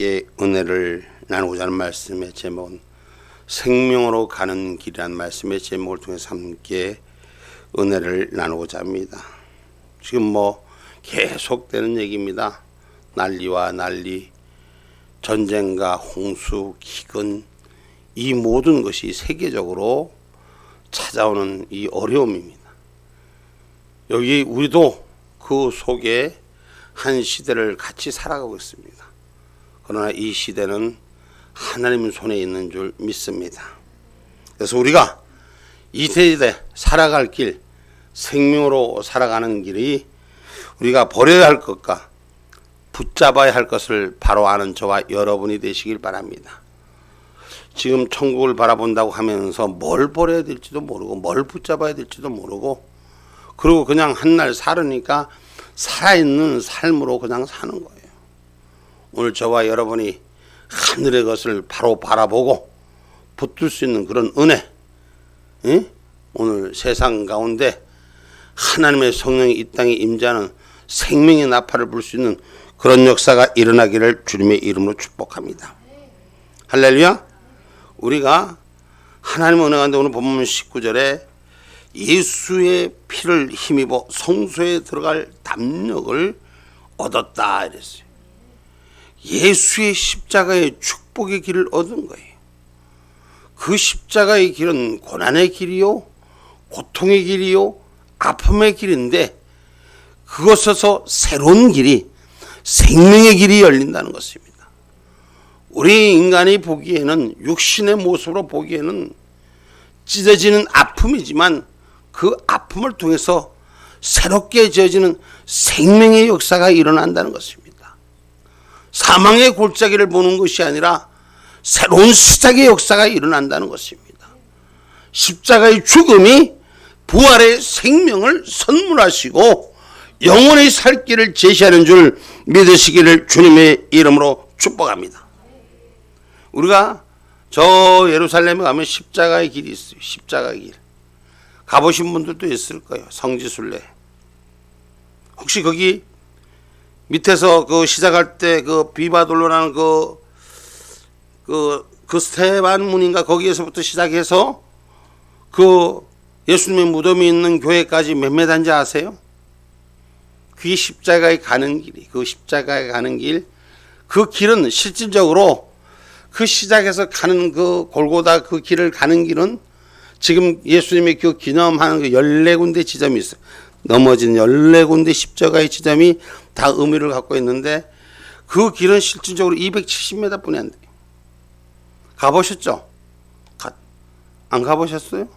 은혜를 나누고자 하는 말씀의 제목은 생명으로 가는 길이라는 말씀의 제목을 통해서 함께 은혜를 나누고자 합니다. 지금 계속되는 얘기입니다. 난리와 난리, 전쟁과 홍수, 기근, 이 모든 것이 세계적으로 찾아오는 이 어려움입니다. 여기 우리도 그 속에 한 시대를 같이 살아가고 있습니다. 그러나 이 시대는 하나님 손에 있는 줄 믿습니다. 그래서 우리가 이 세대 살아갈 길, 생명으로 살아가는 길이 우리가 버려야 할 것과 붙잡아야 할 것을 바로 아는 저와 여러분이 되시길 바랍니다. 지금 천국을 바라본다고 하면서 뭘 버려야 될지도 모르고 뭘 붙잡아야 될지도 모르고, 그리고 그냥 한날 살으니까 살아있는 삶으로 그냥 사는 거예요. 오늘 저와 여러분이 하늘의 것을 바로 바라보고 붙들 수 있는 그런 은혜, 오늘 세상 가운데 하나님의 성령이 이 땅에 임재하는 생명의 나팔을 불 수 있는 그런 역사가 일어나기를 주님의 이름으로 축복합니다. 할렐루야. 우리가 하나님의 은혜 가운데 오늘 본문 19절에 예수의 피를 힘입어 성소에 들어갈 담력을 얻었다 이랬어요. 예수의 십자가의 축복의 길을 얻은 거예요. 그 십자가의 길은 고난의 길이요, 고통의 길이요, 아픔의 길인데 그것에서 새로운 길이, 생명의 길이 열린다는 것입니다. 우리 인간이 보기에는, 육신의 모습으로 보기에는 찢어지는 아픔이지만 그 아픔을 통해서 새롭게 지어지는 생명의 역사가 일어난다는 것입니다. 사망의 골짜기를 보는 것이 아니라 새로운 시작의 역사가 일어난다는 것입니다. 십자가의 죽음이 부활의 생명을 선물하시고 영원히 살 길을 제시하는 줄 믿으시기를 주님의 이름으로 축복합니다. 우리가 저 예루살렘에 가면 십자가의 길이 있어요. 십자가의 길. 가보신 분들도 있을 거예요. 성지순례. 혹시 거기 밑에서 그 시작할 때 그 비바돌로라는 그 스테반 문인가 거기에서부터 시작해서 그 예수님의 무덤이 있는 교회까지 몇 메다인지 아세요? 그게 십자가에 가는 길이, 그 십자가에 가는 길, 그 길은 실질적으로 그 시작해서 가는 그 골고다 그 길을 가는 길은 지금 예수님의 그 기념하는 그 14군데 지점이 있어요. 넘어진 14군데 십자가의 지점이 다 의미를 갖고 있는데 그 길은 실질적으로 270m 뿐이 안 돼요. 가보셨죠? 안 가보셨어요?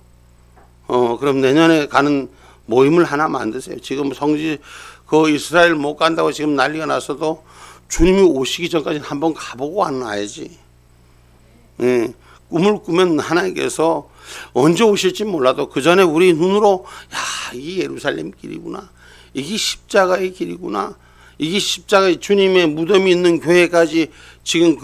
그럼 내년에 가는 모임을 하나 만드세요. 지금 성지 그 이스라엘 못 간다고 지금 난리가 났어도 주님이 오시기 전까지는 한번 가보고 와야지. 꿈을 꾸면 하나님께서 언제 오실지 몰라도 그 전에 우리 눈으로 이게 예루살렘 길이구나, 이게 십자가의 길이구나, 이게 십자가의 주님의 무덤이 있는 교회까지 지금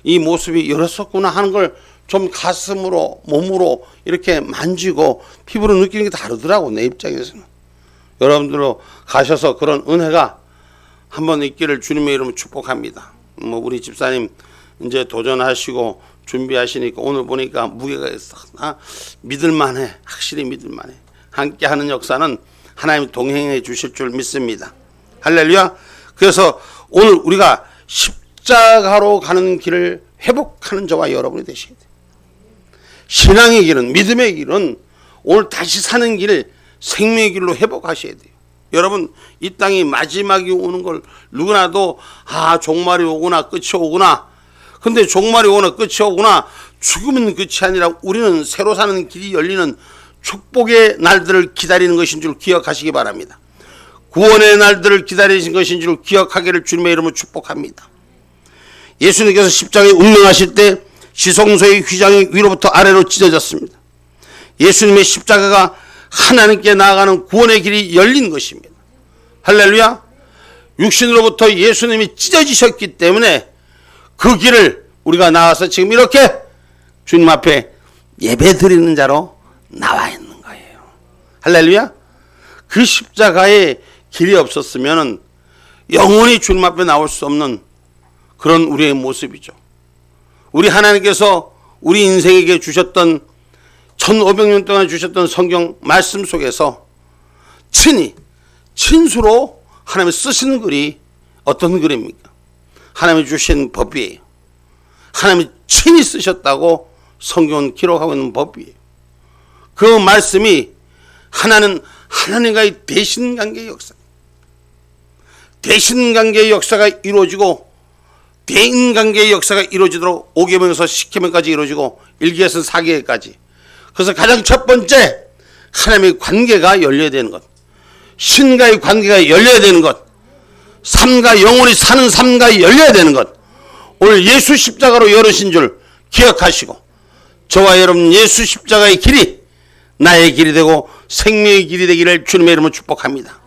이 모습이 열었었구나 하는 걸 좀 가슴으로, 몸으로 이렇게 만지고 피부로 느끼는 게 다르더라고, 내 입장에서는. 여러분들로 가셔서 그런 은혜가 한번 있기를 주님의 이름으로 축복합니다. 우리 집사님 이제 도전하시고 준비하시니까 오늘 보니까 무게가 있어. 믿을만해. 확실히 믿을만해. 함께하는 역사는 하나님 동행해 주실 줄 믿습니다. 할렐루야. 그래서 오늘 우리가 십자가로 가는 길을 회복하는 저와 여러분이 되셔야 돼요. 신앙의 길은, 믿음의 길은 오늘 다시 사는 길, 생명의 길로 회복하셔야 돼요. 여러분, 이 땅이 마지막이 오는 걸 누구나도 종말이 오구나, 끝이 오구나. 근데 종말이 오거나 끝이 오거나 죽으면 끝이 아니라 우리는 새로 사는 길이 열리는 축복의 날들을 기다리는 것인 줄 기억하시기 바랍니다. 구원의 날들을 기다리신 것인 줄 기억하기를 주님의 이름으로 축복합니다. 예수님께서 십자가에 운명하실 때 지성소의 휘장이 위로부터 아래로 찢어졌습니다. 예수님의 십자가가 하나님께 나아가는 구원의 길이 열린 것입니다. 할렐루야. 육신으로부터 예수님이 찢어지셨기 때문에 그 길을 우리가 나와서 지금 이렇게 주님 앞에 예배 드리는 자로 나와 있는 거예요. 할렐루야. 그 십자가의 길이 없었으면 영원히 주님 앞에 나올 수 없는 그런 우리의 모습이죠. 우리 하나님께서 우리 인생에게 주셨던 1500년 동안 주셨던 성경 말씀 속에서 친히 친수로 하나님이 쓰신 글이 어떤 글입니까? 하나님이 주신 법이에요. 하나님이 친히 쓰셨다고 성경은 기록하고 있는 법이에요. 그 말씀이 하나는 하나님과의 대신관계의 역사, 대신관계의 역사가 이루어지고 대인관계의 역사가 이루어지도록 5계명에서 10계명까지 이루어지고 1계에서 4계까지. 그래서 가장 첫 번째 하나님의 관계가 열려야 되는 것, 신과의 관계가 열려야 되는 것, 삶과 영원히 사는 삶과 열려야 되는 것, 오늘 예수 십자가로 열으신 줄 기억하시고 저와 여러분 예수 십자가의 길이 나의 길이 되고 생명의 길이 되기를 주님의 이름으로 축복합니다.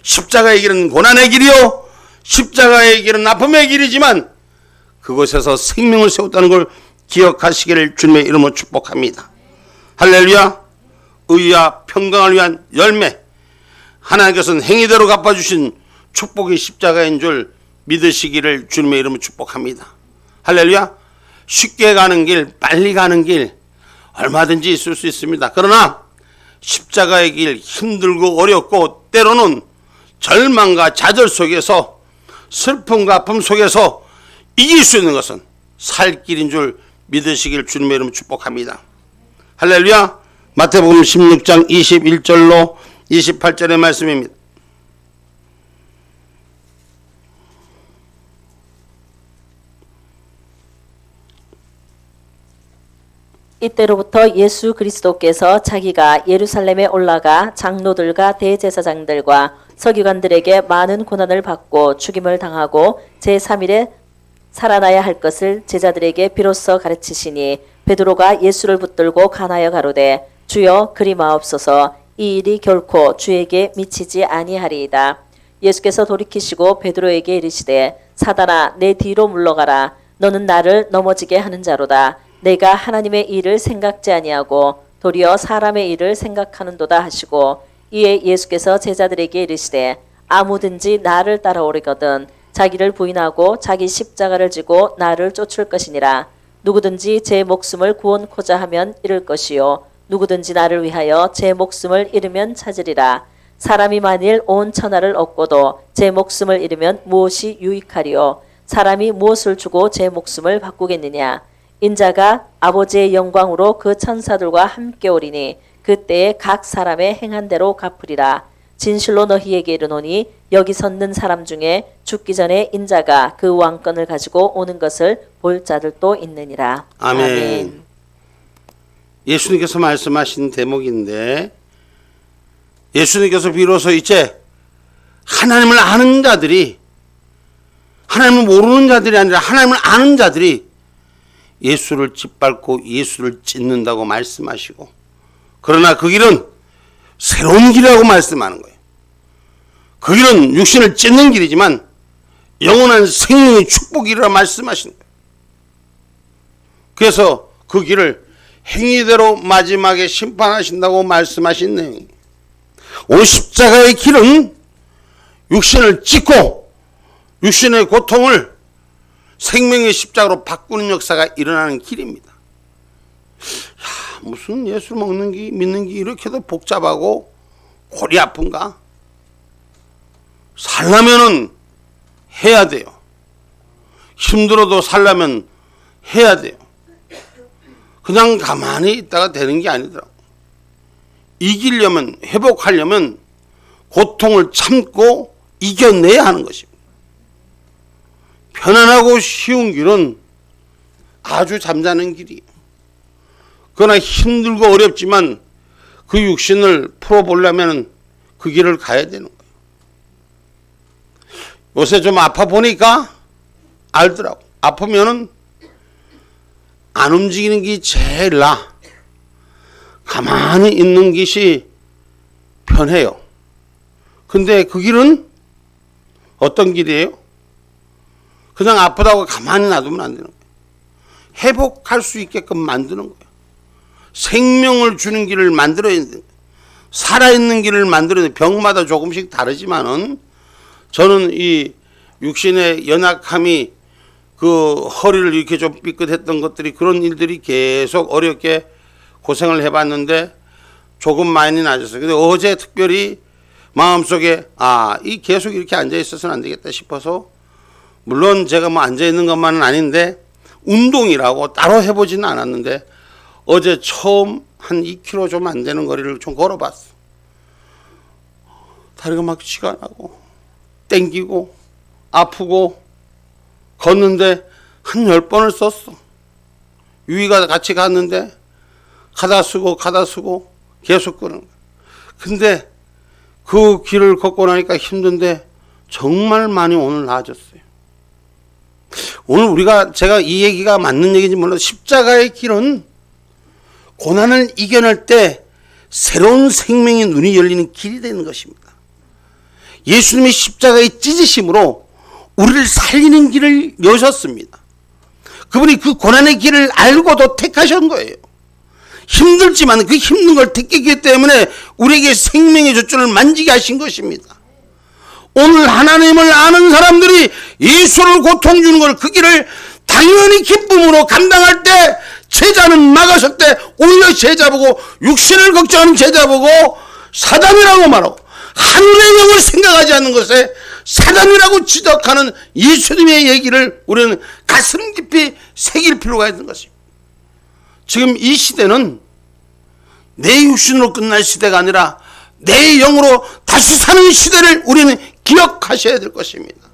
십자가의 길은 고난의 길이요 십자가의 길은 아픔의 길이지만 그곳에서 생명을 세웠다는 걸 기억하시기를 주님의 이름으로 축복합니다. 할렐루야. 의와 평강을 위한 열매, 하나님께서는 행위대로 갚아주신 축복의 십자가인 줄 믿으시기를 주님의 이름으로 축복합니다. 할렐루야. 쉽게 가는 길, 빨리 가는 길 얼마든지 있을 수 있습니다. 그러나 십자가의 길, 힘들고 어렵고 때로는 절망과 좌절 속에서 슬픔과 아픔 속에서 이길 수 있는 것은 살 길인 줄 믿으시길 주님의 이름으로 축복합니다. 할렐루야. 마태복음 16장 21절로 28절의 말씀입니다. 이때로부터 예수 그리스도께서 자기가 예루살렘에 올라가 장로들과 대제사장들과 서기관들에게 많은 고난을 받고 죽임을 당하고 제3일에 살아나야 할 것을 제자들에게 비로소 가르치시니 베드로가 예수를 붙들고 간하여 가로되 주여 그리 마옵소서 이 일이 결코 주에게 미치지 아니하리이다. 예수께서 돌이키시고 베드로에게 이르시되 사단아 내 뒤로 물러가라. 너는 나를 넘어지게 하는 자로다. 내가 하나님의 일을 생각지 아니하고 도리어 사람의 일을 생각하는도다 하시고 이에 예수께서 제자들에게 이르시되 아무든지 나를 따라오려거든 자기를 부인하고 자기 십자가를 지고 나를 쫓을 것이니라. 누구든지 제 목숨을 구원코자 하면 잃을 것이요 누구든지 나를 위하여 제 목숨을 잃으면 찾으리라. 사람이 만일 온 천하를 얻고도 제 목숨을 잃으면 무엇이 유익하리요? 사람이 무엇을 주고 제 목숨을 바꾸겠느냐? 인자가 아버지의 영광으로 그 천사들과 함께 오리니 그때에 각 사람의 행한 대로 갚으리라. 진실로 너희에게 이르노니 여기 섰는 사람 중에 죽기 전에 인자가 그 왕권을 가지고 오는 것을 볼 자들도 있느니라. 아멘. 아멘. 예수님께서 말씀하신 대목인데 예수님께서 비로소 이제 하나님을 아는 자들이, 하나님을 모르는 자들이 아니라 하나님을 아는 자들이 예수를 짓밟고 예수를 찢는다고 말씀하시고, 그러나 그 길은 새로운 길이라고 말씀하는 거예요. 그 길은 육신을 찢는 길이지만 영원한 생명의 축복이라 말씀하시는 거예요. 그래서 그 길을 행위대로 마지막에 심판하신다고 말씀하신 내용입니다. 오늘 십자가의 길은 육신을 찢고 육신의 고통을 생명의 십자가로 바꾸는 역사가 일어나는 길입니다. 야, 무슨 예수 먹는 게 믿는 게 이렇게도 복잡하고 골이 아픈가? 살려면은 해야 돼요. 힘들어도 살려면 해야 돼요. 그냥 가만히 있다가 되는 게 아니더라고. 이기려면, 회복하려면 고통을 참고 이겨내야 하는 것입니다. 편안하고 쉬운 길은 아주 잠자는 길이에요. 그러나 힘들고 어렵지만 그 육신을 풀어보려면 그 길을 가야 되는 거예요. 요새 좀 아파 보니까 알더라고. 아프면은 안 움직이는 게 제일 나아. 가만히 있는 것이 편해요. 근데 그 길은 어떤 길이에요? 그냥 아프다고 가만히 놔두면 안 되는 거예요. 회복할 수 있게끔 만드는 거예요. 생명을 주는 길을 만들어야 되는 거예요. 살아있는 길을 만들어야 돼요. 병마다 조금씩 다르지만은 저는 이 육신의 연약함이 그 허리를 이렇게 좀 삐끗했던 것들이, 그런 일들이 계속 어렵게 고생을 해봤는데 조금 많이 나아졌어요. 근데 어제 특별히 마음속에 이 계속 이렇게 앉아 있어서는 안 되겠다 싶어서, 물론 제가 뭐 앉아 있는 것만은 아닌데 운동이라고 따로 해보지는 않았는데 어제 처음 한 2km 좀 안 되는 거리를 좀 걸어봤어. 다리가 막 쥐가 나고 땡기고 아프고 걷는데 한 10번을 썼어. 유이가 같이 갔는데 가다 쓰고 계속 끄는 거야. 근데 그 길을 걷고 나니까 힘든데 정말 많이 오늘 나아졌어요. 오늘 제가 이 얘기가 맞는 얘기인지 몰라도 십자가의 길은 고난을 이겨낼 때 새로운 생명의 눈이 열리는 길이 되는 것입니다. 예수님의 십자가의 찢으심으로 우리를 살리는 길을 여셨습니다. 그분이 그 고난의 길을 알고도 택하신 거예요. 힘들지만 그 힘든 걸 택했기 때문에 우리에게 생명의 젖줄을 만지게 하신 것입니다. 오늘 하나님을 아는 사람들이 예수를 고통 주는 걸, 그 길을 당연히 기쁨으로 감당할 때 제자는 막으셨대. 오히려 제자 보고, 육신을 걱정하는 제자 보고 사단이라고 말하고, 하늘의 영을 생각하지 않는 것에 사단이라고 지적하는 예수님의 얘기를 우리는 가슴 깊이 새길 필요가 있는 것입니다. 지금 이 시대는 내 육신으로 끝날 시대가 아니라 내 영으로 다시 사는 시대를 우리는 기억하셔야 될 것입니다.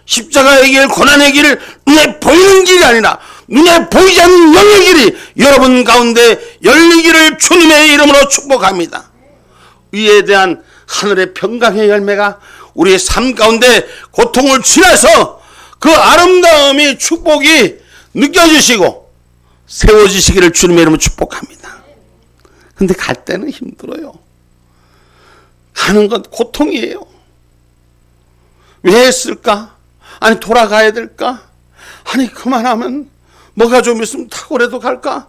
십자가의 길, 고난의 길을 눈에 보이는 길이 아니라 눈에 보이지 않는 영의 길이 여러분 가운데 열리기를 주님의 이름으로 축복합니다. 위에 대한 하늘의 평강의 열매가 우리의 삶 가운데 고통을 지나서 그 아름다움이, 축복이 느껴지시고 세워지시기를 주님의 이름으로 축복합니다. 근데 갈 때는 힘들어요. 가는 건 고통이에요. 왜 했을까? 아니, 돌아가야 될까? 아니, 그만하면 뭐가 좀 있으면 탁월해도 갈까?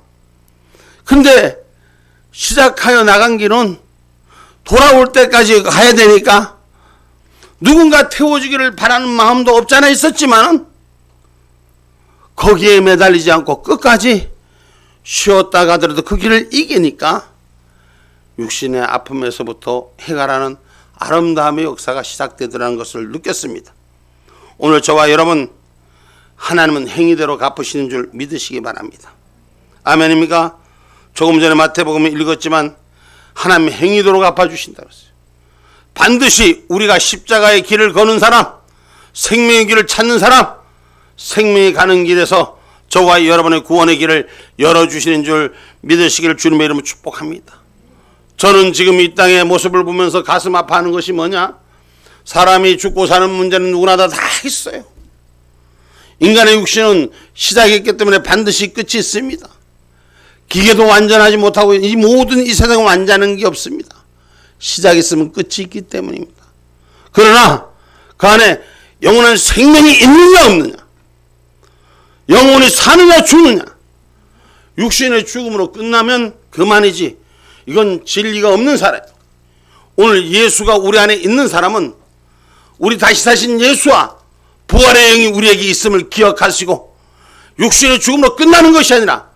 근데 시작하여 나간 길은 돌아올 때까지 가야 되니까 누군가 태워주기를 바라는 마음도 없잖아 있었지만 거기에 매달리지 않고 끝까지 쉬었다 가더라도 그 길을 이기니까 육신의 아픔에서부터 해가라는 아름다움의 역사가 시작되더라는 것을 느꼈습니다. 오늘 저와 여러분, 하나님은 행위대로 갚으시는 줄 믿으시기 바랍니다. 아멘입니까? 조금 전에 마태복음을 읽었지만 하나님 행위대로 갚아주신다고 했어요. 반드시 우리가 십자가의 길을 거는 사람, 생명의 길을 찾는 사람, 생명이 가는 길에서 저와 여러분의 구원의 길을 열어주시는 줄 믿으시기를 주님의 이름으로 축복합니다. 저는 지금 이 땅의 모습을 보면서 가슴 아파하는 것이 뭐냐? 사람이 죽고 사는 문제는 누구나 다 있어요. 인간의 육신은 시작했기 때문에 반드시 끝이 있습니다. 기계도 완전하지 못하고 이 모든 이 세상은 완전한 게 없습니다. 시작이 있으면 끝이 있기 때문입니다. 그러나 그 안에 영원한 생명이 있느냐 없느냐, 영원히 사느냐 죽느냐, 육신의 죽음으로 끝나면 그만이지, 이건 진리가 없는 사람. 오늘 예수가 우리 안에 있는 사람은 우리 다시 사신 예수와 부활의 영이 우리에게 있음을 기억하시고 육신의 죽음으로 끝나는 것이 아니라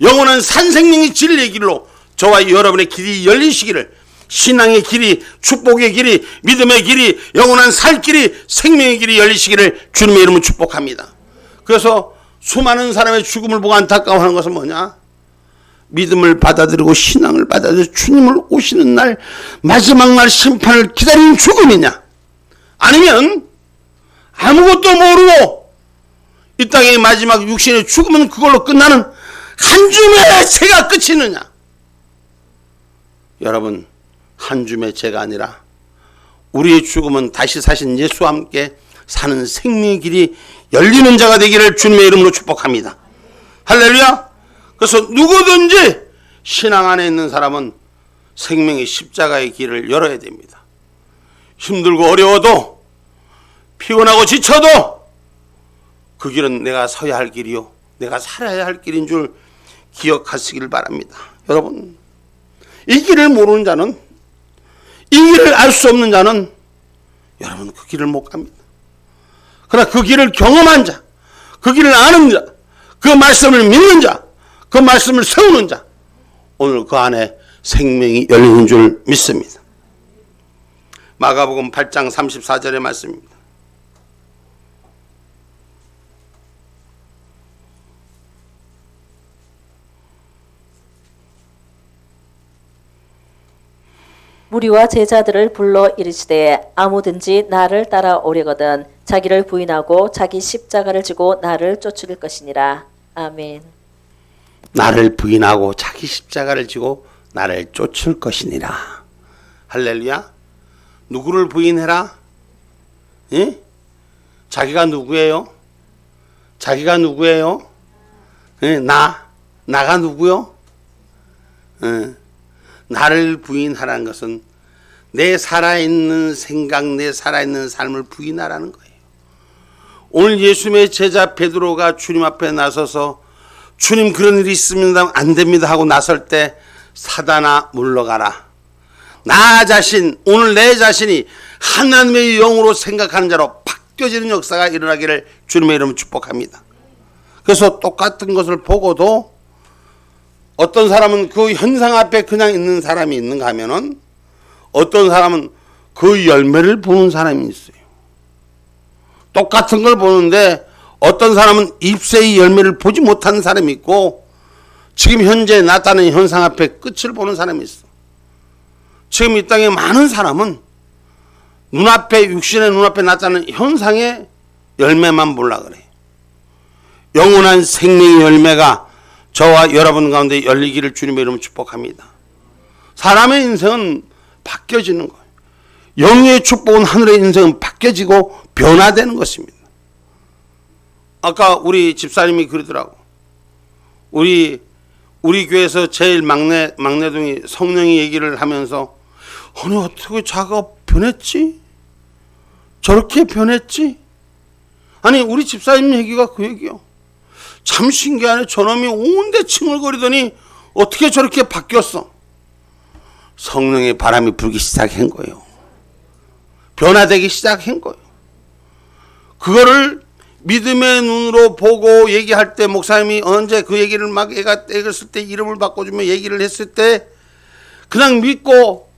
영원한 산생명의 진리의 길로 저와 여러분의 길이 열리시기를, 신앙의 길이, 축복의 길이, 믿음의 길이, 영원한 살 길이, 생명의 길이 열리시기를 주님의 이름으로 축복합니다. 그래서 수많은 사람의 죽음을 보고 안타까워하는 것은 뭐냐? 믿음을 받아들이고 신앙을 받아들여 주님을 오시는 날, 마지막 날 심판을 기다리는 죽음이냐? 아니면 아무것도 모르고 이 땅의 마지막 육신의 죽음은 그걸로 끝나는 한 줌의 죄가 끝이느냐? 여러분, 한 줌의 죄가 아니라 우리의 죽음은 다시 사신 예수와 함께 사는 생명의 길이 열리는 자가 되기를 주님의 이름으로 축복합니다. 할렐루야. 그래서 누구든지 신앙 안에 있는 사람은 생명의 십자가의 길을 열어야 됩니다. 힘들고 어려워도, 피곤하고 지쳐도 그 길은 내가 서야 할 길이요, 내가 살아야 할 길인 줄 기억하시길 바랍니다. 여러분, 이 길을 모르는 자는, 이 길을 알 수 없는 자는 여러분 그 길을 못 갑니다. 그러나 그 길을 경험한 자, 그 길을 아는 자, 그 말씀을 믿는 자, 그 말씀을 세우는 자, 오늘 그 안에 생명이 열리는 줄 믿습니다. 마가복음 8장 34절의 말씀입니다. 무리와 제자들을 불러 이르시되 아무든지 나를 따라오려거든 자기를 부인하고 자기 십자가를 지고 나를 쫓을 것이니라. 아멘. 나를 부인하고 자기 십자가를 지고 나를 쫓을 것이니라. 할렐루야. 누구를 부인해라? 예? 자기가 누구예요? 자기가 누구예요? 예? 나가 누구요? 예. 나를 부인하라는 것은 내 살아있는 생각, 내 살아있는 삶을 부인하라는 거예요. 오늘 예수님의 제자 베드로가 주님 앞에 나서서 주님 그런 일이 있으면 안 됩니다 하고 나설 때 사단아 물러가라. 나 자신, 오늘 내 자신이 하나님의 영으로 생각하는 자로 바뀌어지는 역사가 일어나기를 주님의 이름으로 축복합니다. 그래서 똑같은 것을 보고도 어떤 사람은 그 현상 앞에 그냥 있는 사람이 있는가 하면은 어떤 사람은 그 열매를 보는 사람이 있어요. 똑같은 걸 보는데 어떤 사람은 잎새의 열매를 보지 못하는 사람이 있고 지금 현재 나타나는 현상 앞에 끝을 보는 사람이 있어. 지금 이 땅에 많은 사람은 눈앞에 육신의 눈앞에 나타나는 현상의 열매만 보려고 그래. 영원한 생명의 열매가 저와 여러분 가운데 열리기를 주님의 이름으로 축복합니다. 사람의 인생은 바뀌어지는 거예요. 영의 축복은 하늘의 인생은 바뀌어지고 변화되는 것입니다. 아까 우리 집사님이 그러더라고. 우리 교회에서 제일 막내동이 성령이 얘기를 하면서 아니 어떻게 자가 변했지? 저렇게 변했지? 아니 우리 집사님 얘기가 그 얘기요. 참 신기하네. 저놈이 온데 칭얼거리더니 어떻게 저렇게 바뀌었어? 성령의 바람이 불기 시작한 거예요. 변화되기 시작한 거예요. 그거를 믿음의 눈으로 보고 얘기할 때 목사님이 언제 그 얘기를 막 애가 읽었을 때 이름을 바꿔주며 얘기를 했을 때 그냥 믿고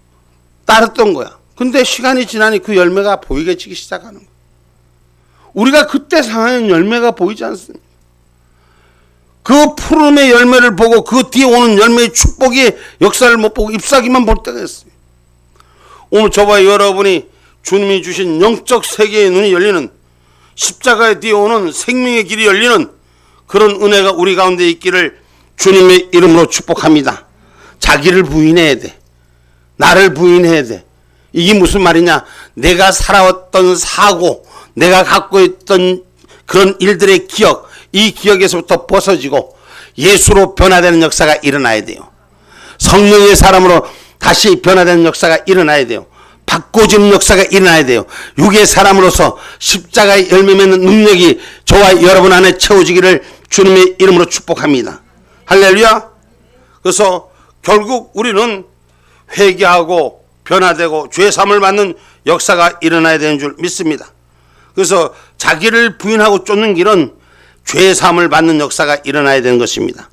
따랐던 거야. 근데 시간이 지나니 그 열매가 보이게 지기 시작하는 거야. 우리가 그때 상하는 열매가 보이지 않습니까? 그 푸름의 열매를 보고 그 뒤에 오는 열매의 축복의 역사를 못 보고 잎사귀만 볼 때가 있어요. 오늘 저와 여러분이 주님이 주신 영적 세계의 눈이 열리는 십자가에 뒤에 오는 생명의 길이 열리는 그런 은혜가 우리 가운데 있기를 주님의 이름으로 축복합니다. 자기를 부인해야 돼. 나를 부인해야 돼. 이게 무슨 말이냐? 내가 살아왔던 사고, 내가 갖고 있던 그런 일들의 기억, 이 기억에서부터 벗어지고 예수로 변화되는 역사가 일어나야 돼요. 성령의 사람으로 다시 변화되는 역사가 일어나야 돼요. 바꿔지는 역사가 일어나야 돼요. 육의 사람으로서 십자가의 열매 맺는 능력이 저와 여러분 안에 채워지기를 주님의 이름으로 축복합니다. 할렐루야. 그래서 결국 우리는 회개하고 변화되고 죄사함을 받는 역사가 일어나야 되는 줄 믿습니다. 그래서 자기를 부인하고 쫓는 길은 죄사함을 받는 역사가 일어나야 되는 것입니다.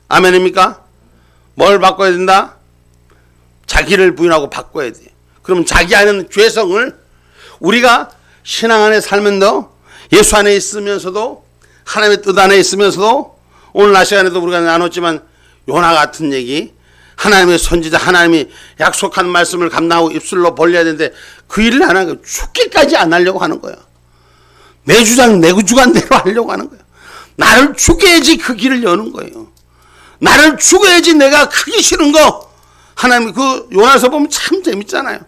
아멘입니까? 뭘 바꿔야 된다? 자기를 부인하고 바꿔야 돼. 그럼 자기 안에는 죄성을 우리가 신앙 안에 살면서 예수 안에 있으면서도 하나님의 뜻 안에 있으면서도 오늘 낮 시간에도 우리가 나눴지만 요나 같은 얘기, 하나님의 선지자, 하나님이 약속한 말씀을 감당하고 입술로 벌려야 되는데 그 일을 안 하고 죽기까지 안 하려고 하는 거야. 내 주장, 내 주관대로 하려고 하는 거야. 나를 죽여야지 그 길을 여는 거예요. 나를 죽여야지 내가 크기 싫은 거. 하나님 그 요나서 보면 참 재밌잖아요.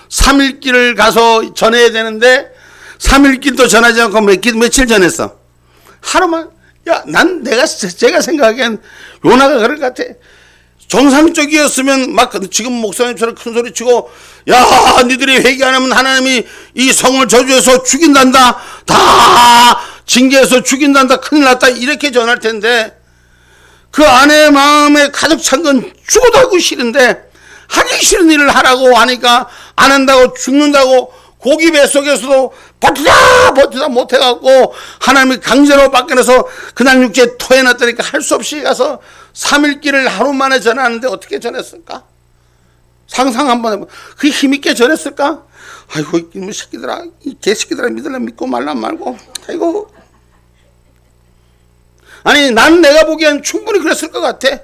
3일 길을 가서 전해야 되는데 3일 길도 전하지 않고 며칠 전했어. 하루만. 야, 제가 생각하기엔 요나가 그럴 것 같아. 정상적이었으면 막 지금 목사님처럼 큰 소리 치고 야 니들이 회개 안 하면 하나님이 이 성을 저주해서 죽인단다. 다 징계해서 죽인단다. 큰일 났다. 이렇게 전할 텐데 그 아내의 마음에 가득 찬 건 죽어도 하고 싫은데 하기 싫은 일을 하라고 하니까 안 한다고 죽는다고 고기 뱃속에서도 버티다 못해갖고 하나님이 강제로 밖에서 그날 육지에 토해놨다니까 할 수 없이 가서 3일 길을 하루 만에 전하는데 어떻게 전했을까? 상상 한번 해봐. 그 힘있게 전했을까? 아이고 이놈의 새끼들아, 이 개새끼들아 믿을래 믿고 말라 말고. 아이고. 아니 난 내가 보기엔 충분히 그랬을 것 같아.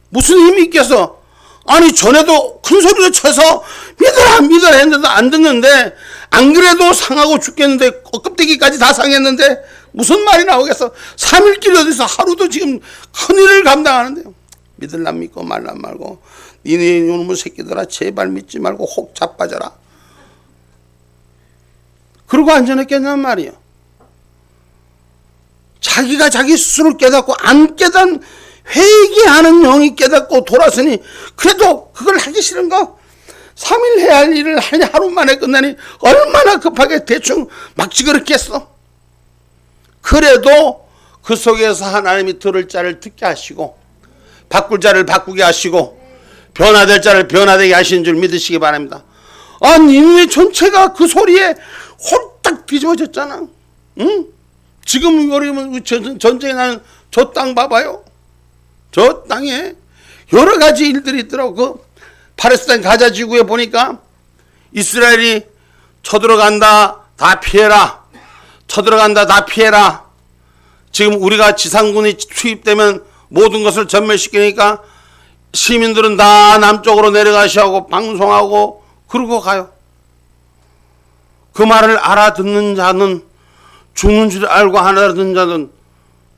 무슨 힘이 있겠어? 아니 전에도 큰 소리를 쳐서 믿어라 했는데도 안 듣는데, 안 그래도 상하고 죽겠는데 껍데기까지 다 상했는데 무슨 말이 나오겠어? 3일길 어디서 하루도 지금 큰일을 감당하는데요. 믿을란 믿고 말란 말고. 니네 이놈의 새끼들아 제발 믿지 말고 혹 자빠져라. 그러고 안전했겠냔 말이에요. 자기가 자기 스스로 깨닫고 안 깨닫는 회개하는 영이 깨닫고 돌아서니 그래도 그걸 하기 싫은가? 3일 해야 할 일을 하루 만에 끝나니 얼마나 급하게 대충 막 지그럽겠어. 그래도 그 속에서 하나님이 들을 자를 듣게 하시고 바꿀 자를 바꾸게 하시고 변화될 자를 변화되게 하시는 줄 믿으시기 바랍니다. 아, 니네 전체가 그 소리에 홀딱 뒤집어졌잖아. 응? 지금 우리 전쟁에 나는 저 땅 봐봐요. 저 땅에 여러 가지 일들이 있더라고. 그 팔레스타인 가자 지구에 보니까 이스라엘이 쳐들어간다 다 피해라, 쳐들어간다 다 피해라. 지금 우리가 지상군이 투입되면 모든 것을 전멸시키니까 시민들은 다 남쪽으로 내려가시하고 방송하고 그러고 가요. 그 말을 알아듣는 자는, 죽는 줄 알고 알아듣는 자는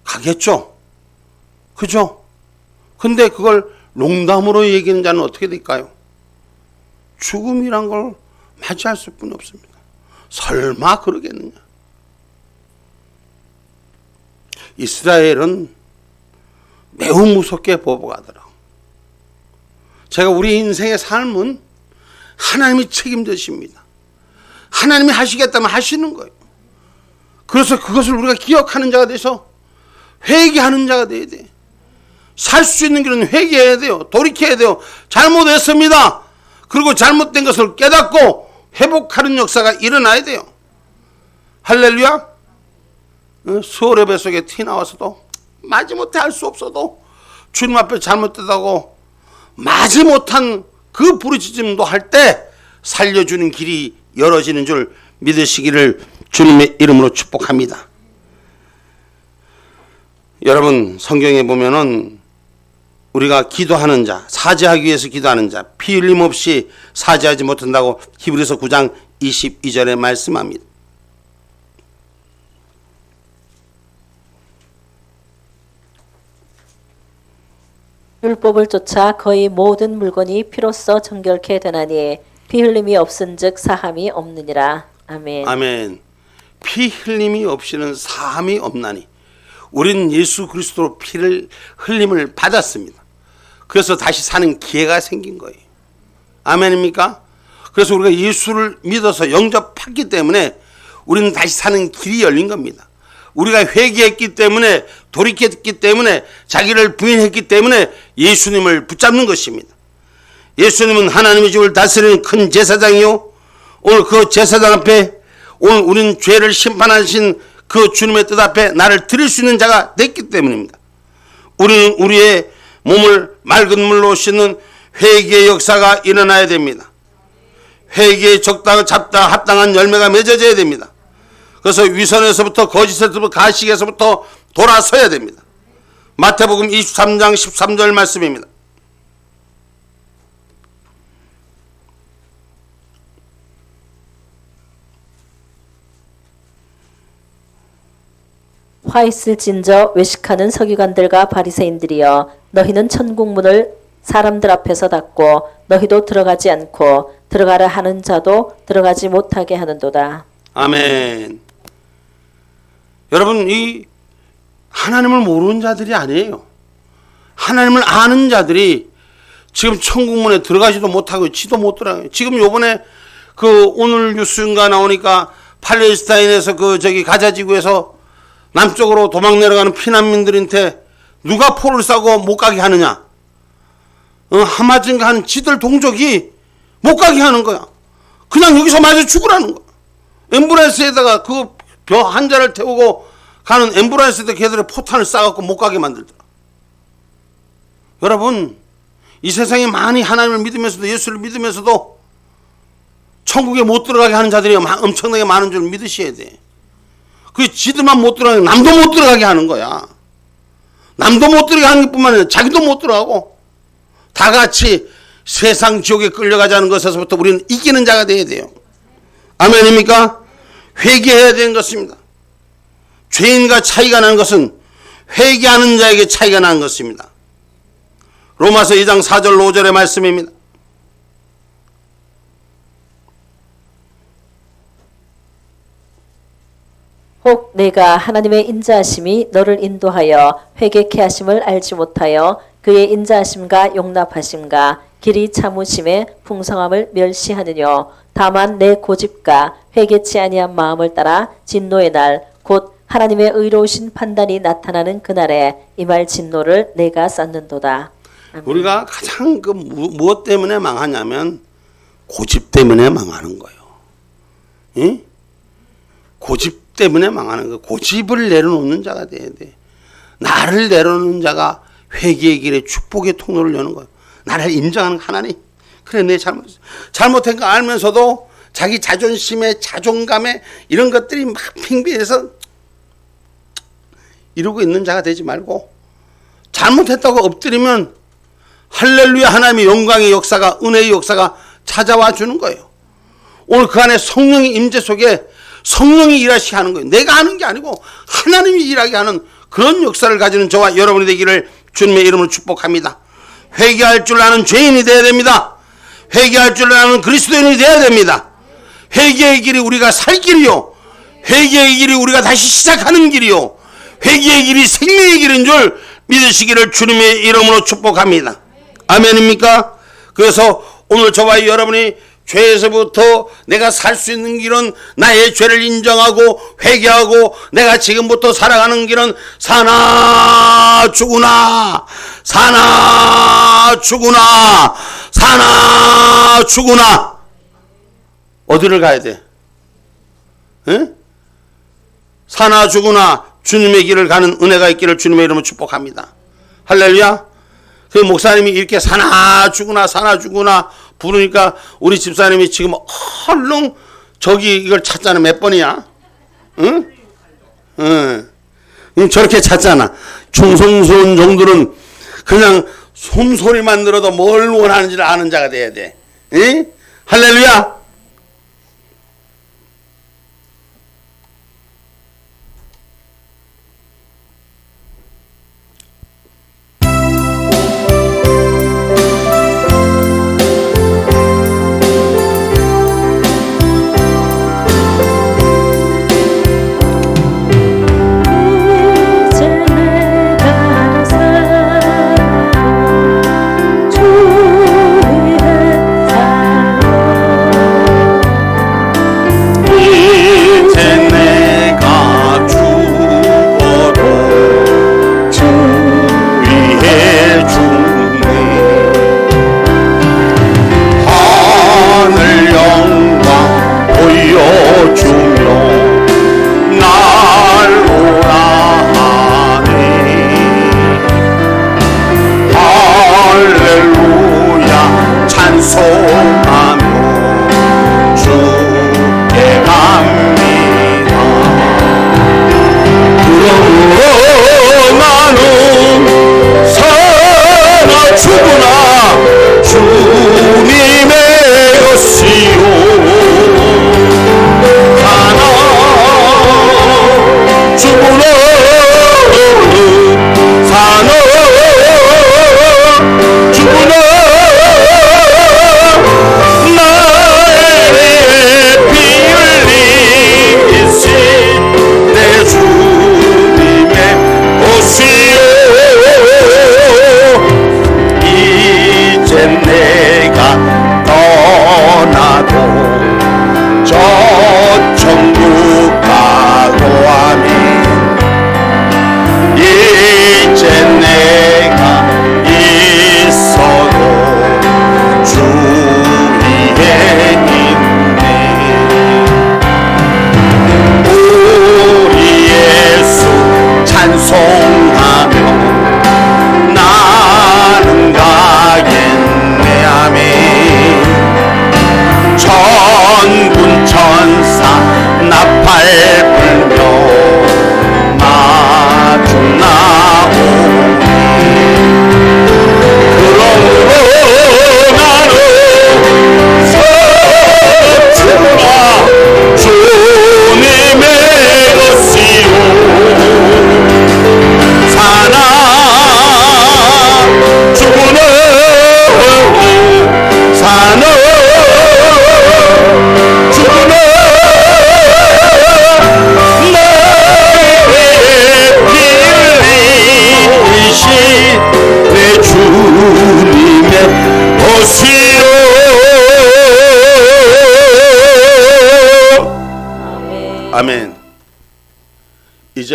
가겠죠. 그죠? 근데 그걸 농담으로 얘기하는 자는 어떻게 될까요? 죽음이란 걸 맞이할 수뿐 없습니다. 설마 그러겠느냐? 이스라엘은 매우 무섭게 보복하더라고. 제가 우리 인생의 삶은 하나님이 책임지십니다. 하나님이 하시겠다면 하시는 거예요. 그래서 그것을 우리가 기억하는 자가 돼서 회개하는 자가 돼야 돼. 살 수 있는 길은 회개해야 돼요. 돌이켜야 돼요. 잘못했습니다. 그리고 잘못된 것을 깨닫고 회복하는 역사가 일어나야 돼요. 할렐루야. 수월의 뱃속에 티 나와서도 마지못해 할 수 없어도 주님 앞에 잘못됐다고 마지못한 그 부르짖음도 할 때 살려주는 길이 열어지는 줄 믿으시기를 주님의 이름으로 축복합니다. 여러분, 성경에 보면은 우리가 기도하는 자, 사죄하기 위해서 기도하는 자, 피 흘림 없이 사죄하지 못한다고 히브리서 9장 22절에 말씀합니다. 율법을 쫓아 거의 모든 물건이 피로써 정결케 되나니 피 흘림이 없은즉 사함이 없느니라. 아멘. 아멘. 피 흘림이 없이는 사함이 없나니. 우리는 예수 그리스도로 피를 흘림을 받았습니다. 그래서 다시 사는 기회가 생긴 거예요. 아멘입니까? 그래서 우리가 예수를 믿어서 영접했기 때문에 우리는 다시 사는 길이 열린 겁니다. 우리가 회개했기 때문에, 돌이켰기 때문에, 자기를 부인했기 때문에 예수님을 붙잡는 것입니다. 예수님은 하나님의 집을 다스리는 큰 제사장이요, 오늘 그 제사장 앞에 오늘 우리는 죄를 심판하신 그 주님의 뜻 앞에 나를 드릴 수 있는 자가 됐기 때문입니다. 우리는 우리의 몸을 맑은 물로 씻는 회개의 역사가 일어나야 됩니다. 회개에 적당한 합당한 열매가 맺어져야 됩니다. 그래서 위선에서부터 거짓에서부터 가식에서부터 돌아서야 됩니다. 마태복음 23장 13절 말씀입니다. 화 있을진저 외식하는 서기관들과 바리새인들이여, 너희는 천국문을 사람들 앞에서 닫고 너희도 들어가지 않고 들어가라 하는 자도 들어가지 못하게 하는도다. 아멘. 여러분, 이 하나님을 모르는 자들이 아니에요. 하나님을 아는 자들이 지금 천국문에 들어가지도 못하고 지도 못 들어가요. 지금 요번에 그 오늘 뉴스인가 나오니까 팔레스타인에서 가자지구에서 남쪽으로 도망 내려가는 피난민들한테 누가 포를 쏴고 못 가게 하느냐? 하마진가 하는 지들 동족이 못 가게 하는 거야. 그냥 여기서 맞아 죽으라는 거야. 앰뷸런스에다가 그 벼 환자를 태우고 가는 앰뷸런스에다 걔들이 포탄을 쏴갖고 못 가게 만들더라. 여러분, 이 세상에 많이 하나님을 믿으면서도 예수를 믿으면서도 천국에 못 들어가게 하는 자들이 엄청나게 많은 줄 믿으셔야 돼. 그 지들만 못 들어가게, 남도 못 들어가게 하는 거야. 남도 못 들어가게 하는 것뿐만 아니라 자기도 못 들어가고 다 같이 세상 지옥에 끌려가자는 것에서부터 우리는 이기는 자가 되어야 돼요. 아멘입니까? 회개해야 되는 것입니다. 죄인과 차이가 나는 것은 회개하는 자에게 차이가 나는 것입니다. 로마서 2장 4절 5절의 말씀입니다. 혹 내가 하나님의 인자하심이 너를 인도하여 회개케 하심을 알지 못하여 그의 인자하심과 용납하심과 길이 참으심의 풍성함을 멸시하느뇨. 다만 내 고집과 회개치 아니한 마음을 따라 진노의 날 곧 하나님의 의로우신 판단이 나타나는 그날에 임할 진노를 내가 쌓는도다. 우리가 가장 무엇 때문에 망하냐면 고집 때문에 망하는 거예요. 응? 고집 때문에 망하는 거예요. 고집을 내려놓는 자가 돼야 돼. 나를 내려놓는 자가 회개의 길에 축복의 통로를 여는 거예요. 나를 인정하는 하나님. 그래, 내 잘못한 거 알면서도 자기 자존심에 자존감에 이런 것들이 막 핑계해서 이러고 있는 자가 되지 말고 잘못했다고 엎드리면 할렐루야, 하나님의 영광의 역사가, 은혜의 역사가 찾아와 주는 거예요. 오늘 그 안에 성령의 임재 속에 성령이 일하시게 하는 거예요. 내가 하는 게 아니고 하나님이 일하게 하는 그런 역사를 가지는 저와 여러분이 되기를 주님의 이름으로 축복합니다. 회개할 줄 아는 죄인이 되어야 됩니다. 회개할 줄 아는 그리스도인이 되어야 됩니다. 회개의 길이 우리가 살 길이요, 회개의 길이 우리가 다시 시작하는 길이요, 회개의 길이 생명의 길인 줄 믿으시기를 주님의 이름으로 축복합니다. 아멘입니까? 그래서 오늘 저와 여러분이 죄에서부터 내가 살 수 있는 길은 나의 죄를 인정하고 회개하고 내가 지금부터 살아가는 길은 사나 죽으나 사나 죽으나 사나 죽으나 어디를 가야 돼? 에? 사나 죽으나 주님의 길을 가는 은혜가 있기를 주님의 이름으로 축복합니다. 할렐루야. 그 목사님이 이렇게 사나 죽으나 부르니까 우리 집사님이 지금 헐렁 저기 이걸 찾잖아. 몇 번이야? 응? 응. 저렇게 찾잖아. 충성스러운 정도는 그냥 솜소리만 들어도 뭘 원하는지를 아는 자가 돼야 돼. 응? 할렐루야.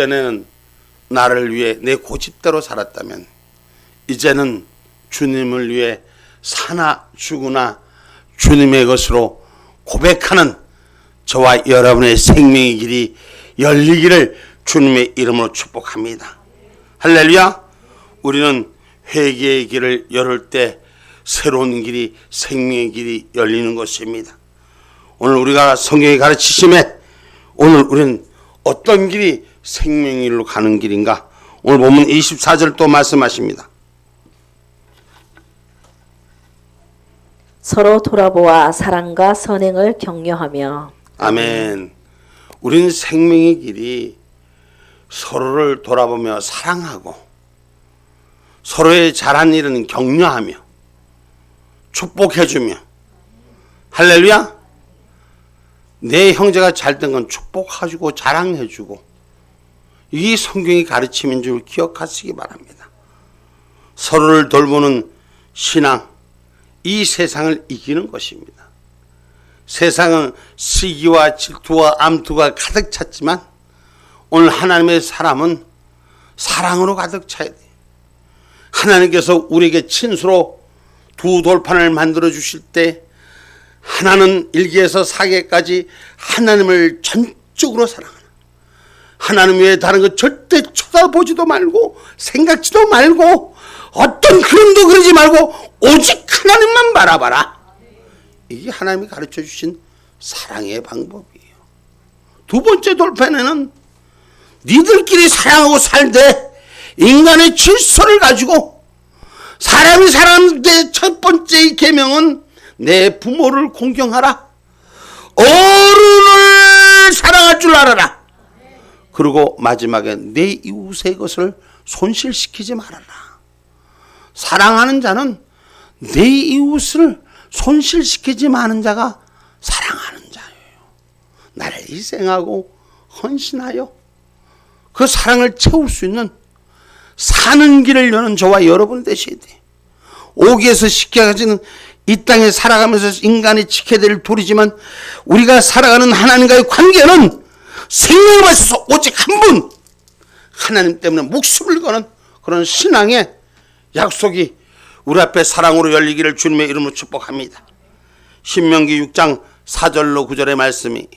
그전에는 나를 위해 내 고집대로 살았다면 이제는 주님을 위해 사나 죽으나 주님의 것으로 고백하는 저와 여러분의 생명의 길이 열리기를 주님의 이름으로 축복합니다. 할렐루야. 우리는 회개의 길을 열을 때 새로운 길이, 생명의 길이 열리는 것입니다. 오늘 우리가 성경이 가르치심에 오늘 우리는 어떤 길이 생명의 길로 가는 길인가? 오늘 보면 24절 또 말씀하십니다. 서로 돌아보아 사랑과 선행을 격려하며. 아멘. 우리는 생명의 길이 서로를 돌아보며 사랑하고 서로의 잘한 일은 격려하며 축복해주며. 할렐루야. 내 형제가 잘된 건 축복해주고 자랑해주고, 이 성경의 가르침인 줄 기억하시기 바랍니다. 서로를 돌보는 신앙, 이 세상을 이기는 것입니다. 세상은 시기와 질투와 암투가 가득 찼지만 오늘 하나님의 사람은 사랑으로 가득 차야 돼요. 하나님께서 우리에게 친수로 두 돌판을 만들어 주실 때 하나는 1계에서 4계까지 하나님을 전적으로 사랑하는, 하나님 외에 다른 것 절대 쳐다보지도 말고 생각지도 말고 어떤 그림도 그리지 말고 오직 하나님만 바라봐라. 이게 하나님이 가르쳐 주신 사랑의 방법이에요. 두 번째 돌판에는 니들끼리 사랑하고 살되 인간의 질서를 가지고, 사람이 살아가는데 첫 번째 계명은 내 부모를 공경하라. 어른을 사랑할 줄 알아라. 그리고 마지막에 내 이웃의 것을 손실시키지 말아라. 사랑하는 자는 내 이웃을 손실시키지 않은 자가 사랑하는 자예요. 나를 희생하고 헌신하여 그 사랑을 채울 수 있는 사는 길을 여는 저와 여러분 되셔야 돼. 5계에서 10계까지는 이 땅에 살아가면서 인간이 지켜야 될 도리지만, 우리가 살아가는 하나님과의 관계는 생명을 바쳐서 오직 한 분, 하나님 때문에 목숨을 거는 그런 신앙의 약속이 우리 앞에 사랑으로 열리기를 주님의 이름으로 축복합니다. 신명기 6장 4절로 9절의 말씀이,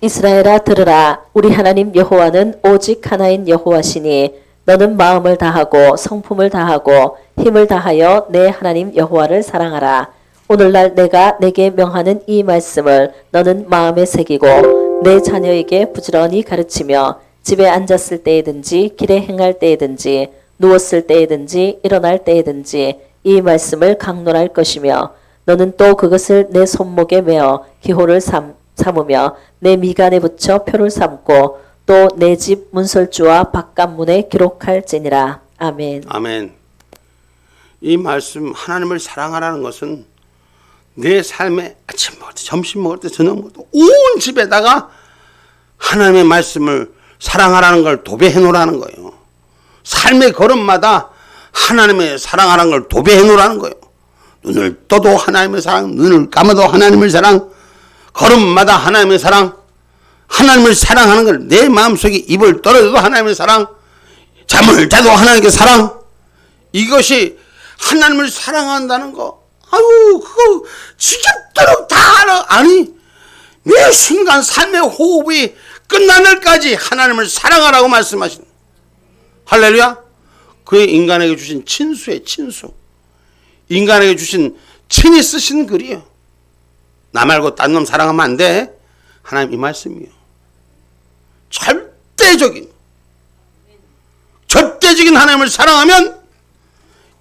이스라엘아 들으라. 우리 하나님 여호와는 오직 하나인 여호와시니 너는 마음을 다하고 성품을 다하고 힘을 다하여 내 하나님 여호와를 사랑하라. 오늘날 내가 내게 명하는 이 말씀을 너는 마음에 새기고 내 자녀에게 부지런히 가르치며 집에 앉았을 때에든지 길에 행할 때에든지 누웠을 때에든지 일어날 때에든지 이 말씀을 강론할 것이며, 너는 또 그것을 내 손목에 메어 기호를 삼으며 내 미간에 붙여 표를 삼고 또 내 집 문설주와 바깥문에 기록할지니라. 아멘. 아멘. 이 말씀, 하나님을 사랑하라는 것은 내 삶에 아침 먹을 때, 점심 먹을 때, 저녁 먹을 때 온 집에다가 하나님의 말씀을 사랑하라는 걸 도배해 놓으라는 거예요. 삶의 걸음마다 하나님의 사랑하라는 걸 도배해 놓으라는 거예요. 눈을 떠도 하나님의 사랑, 눈을 감아도 하나님의 사랑, 걸음마다 하나님의 사랑, 하나님을 사랑하는 걸 내 마음속에 입을 떨어져도 하나님의 사랑, 잠을 자도 하나님의 사랑, 이것이 하나님을 사랑한다는 거. 아유, 그거 지겹도록 다 알아. 아니, 매 순간 삶의 호흡이 끝나는 날까지 하나님을 사랑하라고 말씀하신, 할렐루야. 그의 인간에게 주신 친수의 친수, 인간에게 주신 친히 쓰신 글이에요. 나 말고 딴 놈 사랑하면 안 돼. 하나님 이 말씀이에요. 절대적인 하나님을 사랑하면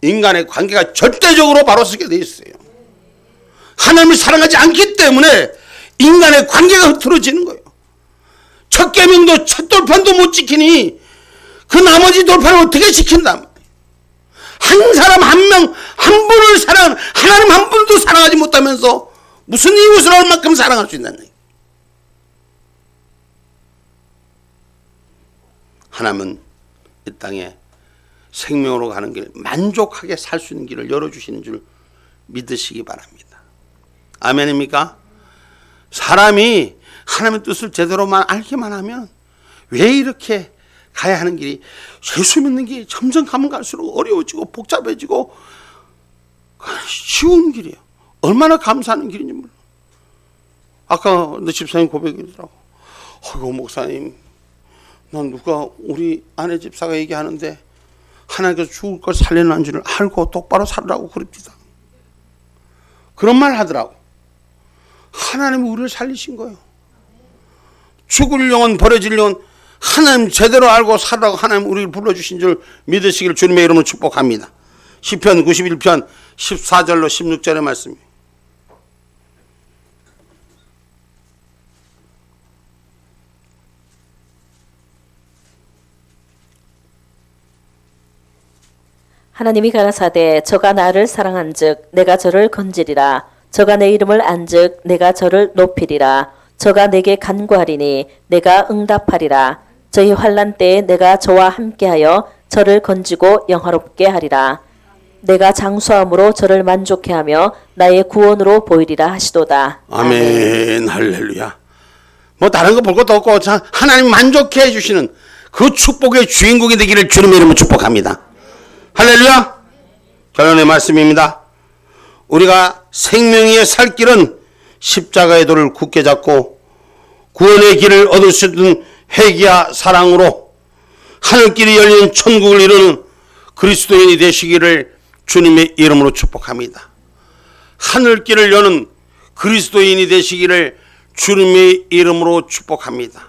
인간의 관계가 절대적으로 바로 서게 돼 있어요. 하나님을 사랑하지 않기 때문에 인간의 관계가 흐트러지는 거예요. 첫 계명도 첫 돌판도 못 지키니 그 나머지 돌판을 어떻게 지킨다. 한 사람 한 명 한 분을 사랑, 하나님 한 분도 사랑하지 못하면서 무슨 이웃을 얼마큼 사랑할 수 있는 거예요. 하나님은 이 땅에 생명으로 가는 길, 만족하게 살 수 있는 길을 열어주시는 줄 믿으시기 바랍니다. 아멘입니까? 사람이 하나님의 뜻을 제대로만 알기만 하면 왜 이렇게 가야 하는 길이, 예수 믿는 게 점점 가면 갈수록 어려워지고 복잡해지고 쉬운 길이에요. 얼마나 감사하는 길인지 몰라. 아까 내 집사님 고백이더라고. 어이구 목사님, 난 누가 우리 아내 집사가 얘기하는데 하나님께서 죽을 걸 살려는 줄을 알고 똑바로 살으라고 그럽니다. 그런 말 하더라고. 하나님이 우리를 살리신 거예요. 죽을 영혼, 버려질 영혼, 하나님 제대로 알고 살라고 하나님 우리를 불러주신 줄 믿으시길 주님의 이름으로 축복합니다. 시편 91편 14절로 16절의 말씀입니다. 하나님이 가라사대 저가 나를 사랑한즉 내가 저를 건지리라. 저가 내 이름을 안즉 내가 저를 높이리라. 저가 내게 간구하리니 내가 응답하리라. 저희 환난 때에 내가 저와 함께하여 저를 건지고 영화롭게 하리라. 내가 장수함으로 저를 만족해 하며 나의 구원으로 보이리라 하시도다. 아멘. 할렐루야. 뭐 다른 거 볼 것도 없고 하나님 만족해 해주시는 그 축복의 주인공이 되기를 주님의 이름으로 축복합니다. 할렐루야. 결론의 말씀입니다. 우리가 생명 위에 살 길은 십자가의 돌을 굳게 잡고 구원의 길을 얻을 수 있는 회개와 사랑으로 하늘길이 열린 천국을 이루는 그리스도인이 되시기를 주님의 이름으로 축복합니다. 하늘길을 여는 그리스도인이 되시기를 주님의 이름으로 축복합니다.